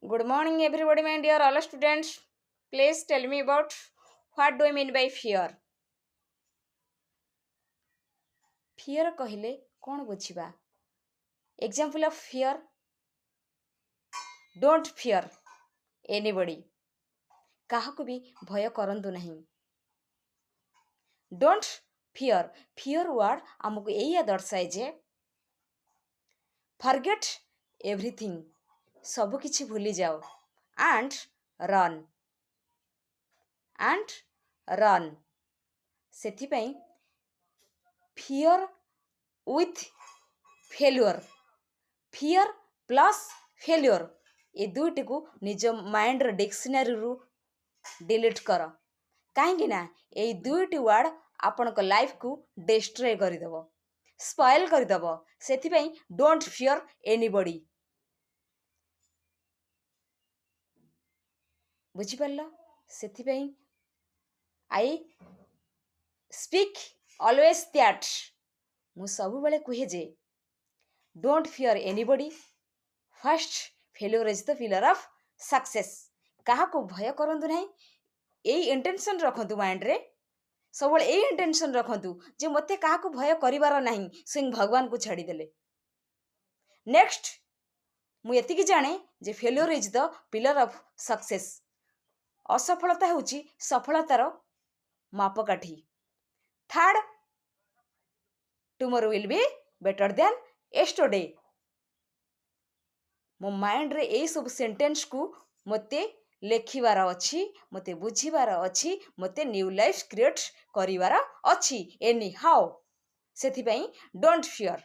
Good morning, everybody, my dear all students. Please tell me about what do I mean by fear? Fear कहले कौन बुझिबा? Example of fear: don't fear anybody. काहाको भी भय करंतु नहीं. Don't fear. Fear word हमको एया दर्शाए जे forget everything. सब किछि भूली जाओ and run. And run. ସେଥିପାଇଁ fear with failure, fear plus failure ए दुईटी को निज माइंड डिक्शनरी रु डिलीट कर कहीं ना ये दुईटी वर्ड आपण को लाइफ को डिस्ट्रॉय करदेव स्पॉइल करदेव से डोंट फियर एनीबॉडी बुझिपार से आई स्पीक ऑलवेज दैट मु सब बेले कहे जे don't fear anybody first failure is the pillar of success कहा को भय करंतु नहीं यही इंटेंशन रखंतु माइंड रे सब यही इंटेंशन रखंतु जे मते कहा को भय करिवार नहीं स्वयं भगवान को छाड़ी देले नेक्स्ट मु एतिकी जाने जे failure is the pillar of success असफलता होची सफलतार मापकाठी third tomorrow will be better than yesterday मो माइंड रे ए सब सेंटेंस को मते लेखिबार अच्छी मते बुझीबार अच्छी मते न्यू लाइफ क्रिएट करिवार अच्छी एनी हाउ सेथिपई डोंट फियर